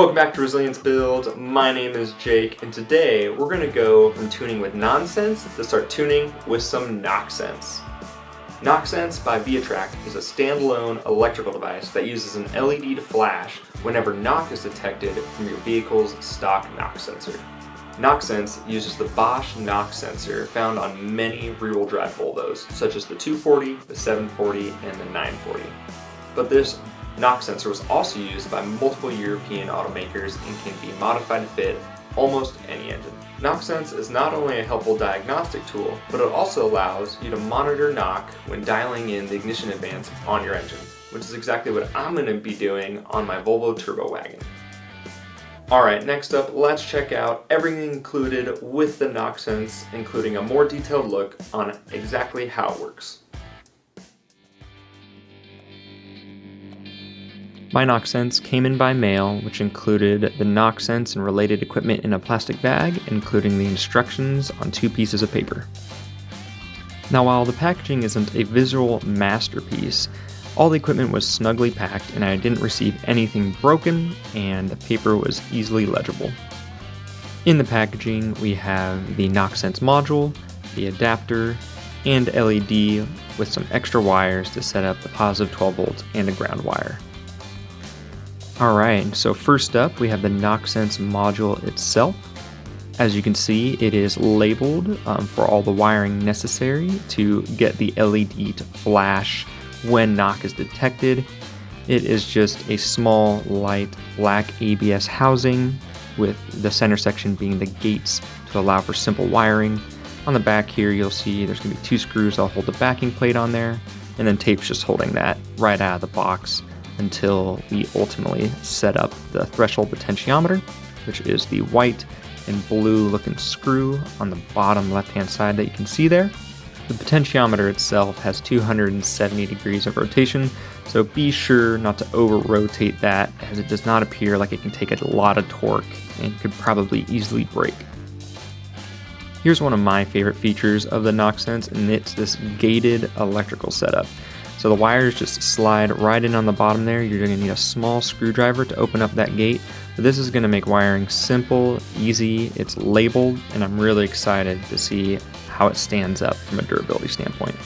welcome back to Resilience Build. My name is Jake, and today we're going to go from tuning with Knocksense to start tuning with some Knocksense. Knocksense by Viatrack is a standalone electrical device that uses an LED to flash whenever knock is detected from your vehicle's stock knock sensor. Knocksense uses the Bosch knock sensor found on many rear-wheel drive Volvos, such as the 240, the 740, and the 940. But this knock sensor was also used by multiple European automakers and can be modified to fit almost any engine. Knocksense is not only a helpful diagnostic tool, but it also allows you to monitor knock when dialing in the ignition advance on your engine, which is exactly what I'm going to be doing on my Volvo Turbo Wagon. Alright, next up, let's check out everything included with the Knocksense, including a more detailed look on exactly how it works. My Knocksense came in by mail, which included the Knocksense and related equipment in a plastic bag, including the instructions on 2 pieces of paper. Now, while the packaging isn't a visual masterpiece, all the equipment was snugly packed and I didn't receive anything broken, and the paper was easily legible. In the packaging, we have the Knocksense module, the adapter, and LED with some extra wires to set up the positive 12 volts and a ground wire. Alright, so first up we have the Knocksense module itself. As you can see, it is labeled for all the wiring necessary to get the LED to flash when knock is detected. It is just a small, light, black ABS housing with the center section being the gates to allow for simple wiring. On the back here you'll see there's going to be 2 screws that'll hold the backing plate on there, and then tape's just holding that right out of the box until we ultimately set up the threshold potentiometer, which is the white and blue looking screw on the bottom left hand side that you can see there. The potentiometer itself has 270 degrees of rotation, so be sure not to over rotate that, as it does not appear like it can take a lot of torque and could probably easily break. Here's one of my favorite features of the Knocksense, and it's this gated electrical setup. So the wires just slide right in on the bottom there. You're going to need a small screwdriver to open up that gate. But this is going to make wiring simple, easy, it's labeled, and I'm really excited to see how it stands up from a durability standpoint.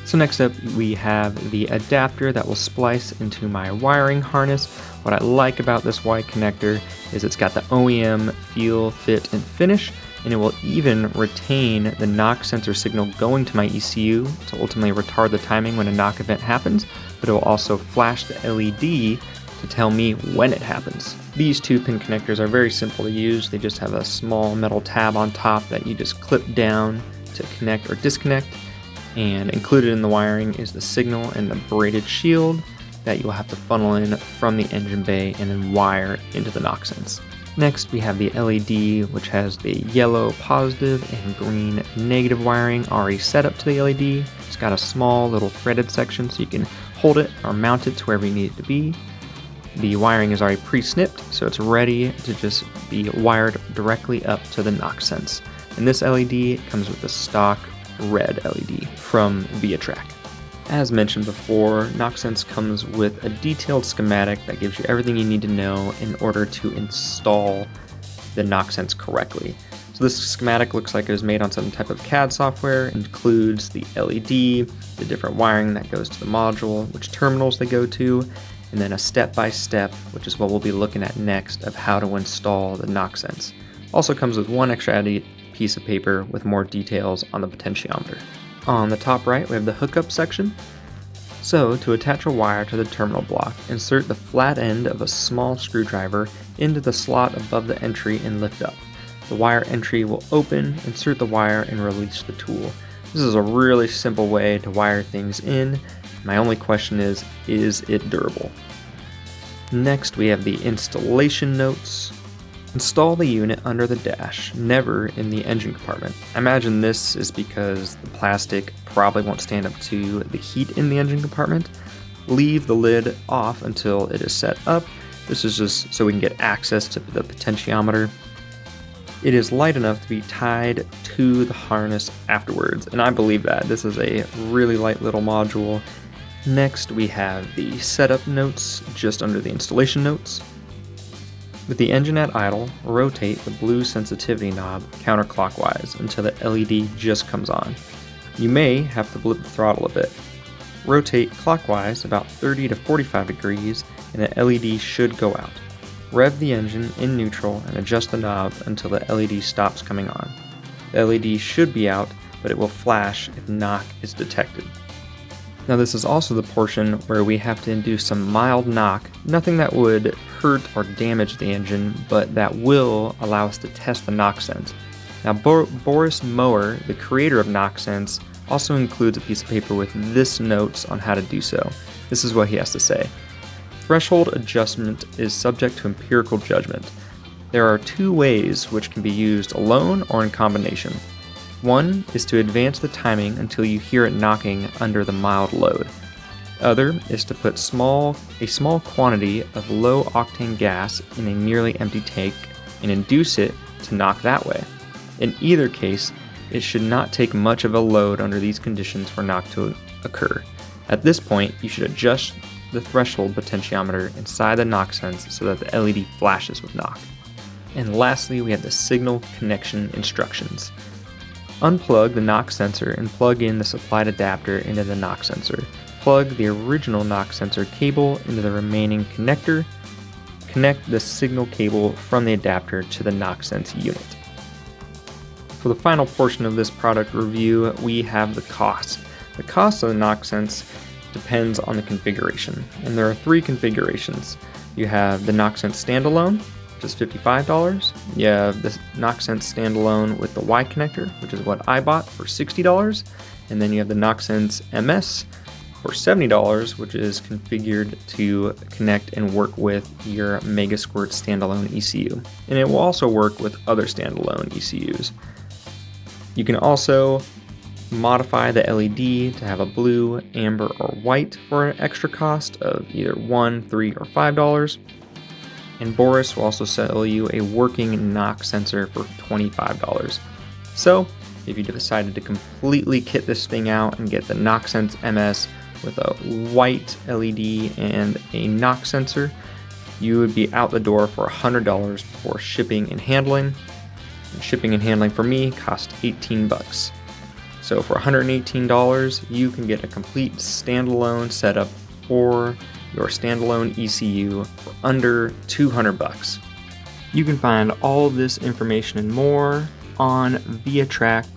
So next up we have the adapter that will splice into my wiring harness. What I like about this white connector is it's got the OEM feel, fit, and finish, and it will even retain the knock sensor signal going to my ECU to ultimately retard the timing when a knock event happens, but it will also flash the LED to tell me when it happens. These 2-pin connectors are very simple to use. They just have a small metal tab on top that you just clip down to connect or disconnect, and included in the wiring is the signal and the braided shield that you'll have to funnel in from the engine bay and then wire into the Knocksense. Next we have the LED, which has the yellow positive and green negative wiring already set up to the LED. It's got a small little threaded section so you can hold it or mount it to wherever you need it to be. The wiring is already pre-snipped, so it's ready to just be wired directly up to the Knocksense. And this LED comes with the stock red LED from Viatrack. As mentioned before, Knocksense comes with a detailed schematic that gives you everything you need to know in order to install the Knocksense correctly. So this schematic looks like it was made on some type of CAD software. It includes the LED, the different wiring that goes to the module, which terminals they go to, and then a step-by-step, which is what we'll be looking at next, of how to install the Knocksense. Also comes with one extra added piece of paper with more details on the potentiometer. On the top right, we have the hookup section. So, to attach a wire to the terminal block, insert the flat end of a small screwdriver into the slot above the entry and lift up. The wire entry will open, insert the wire, and release the tool. This is a really simple way to wire things in. My only question is it durable? Next, we have the installation notes. Install the unit under the dash, never in the engine compartment. I imagine this is because the plastic probably won't stand up to the heat in the engine compartment. Leave the lid off until it is set up. This is just so we can get access to the potentiometer. It is light enough to be tied to the harness afterwards, and I believe that. This is a really light little module. Next, we have the setup notes just under the installation notes. With the engine at idle, rotate the blue sensitivity knob counterclockwise until the LED just comes on. You may have to blip the throttle a bit. Rotate clockwise about 30 to 45 degrees and the LED should go out. Rev the engine in neutral and adjust the knob until the LED stops coming on. The LED should be out, but it will flash if knock is detected. Now this is also the portion where we have to induce some mild knock, nothing that would hurt or damage the engine, but that will allow us to test the Knocksense. Now Boris Mower, the creator of Knocksense, also includes a piece of paper with this notes on how to do so. This is what he has to say. Threshold adjustment is subject to empirical judgment. There are two ways which can be used alone or in combination. One is to advance the timing until you hear it knocking under the mild load. Other is to put a small quantity of low octane gas in a nearly empty tank and induce it to knock that way. In either case, it should not take much of a load under these conditions for knock to occur. At this point, you should adjust the threshold potentiometer inside the Knocksense so that the LED flashes with knock. And lastly, we have the signal connection instructions. Unplug the knock sensor and plug in the supplied adapter into the knock sensor. Plug the original knock sensor cable into the remaining connector. Connect the signal cable from the adapter to the Knocksense unit. For the final portion of this product review, we have the cost. The cost of the Knocksense depends on the configuration, and there are three configurations. You have the Knocksense standalone, which is $55. You have the Knocksense standalone with the Y connector, which is what I bought for $60. And then you have the Knocksense MS for $70, which is configured to connect and work with your Megasquirt standalone ECU. And it will also work with other standalone ECUs. You can also modify the LED to have a blue, amber, or white for an extra cost of either $1, $3, or $5. And Boris will also sell you a working knock sensor for $25. So, if you decided to completely kit this thing out and get the Knocksense MS with a white LED and a knock sensor, you would be out the door for $100 for shipping and handling. And shipping and handling for me cost $18. So for $118, you can get a complete standalone setup for your standalone ECU for under $200. You can find all of this information and more on viatrack.ca.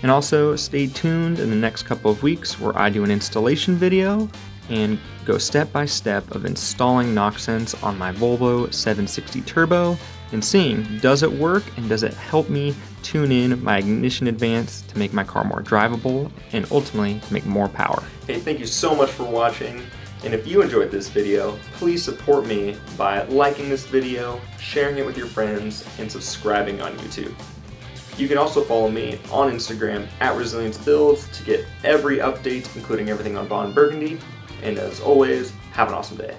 And also stay tuned in the next couple of weeks where I do an installation video and go step by step of installing Knocksense on my Volvo 760 Turbo and seeing, does it work and does it help me tune in my ignition advance to make my car more drivable and ultimately to make more power. Hey, thank you so much for watching, and if you enjoyed this video, please support me by liking this video, sharing it with your friends, and subscribing on YouTube. You can also follow me on Instagram @ResilienceBuilds to get every update, including everything on Von Burgundy, and as always, have an awesome day.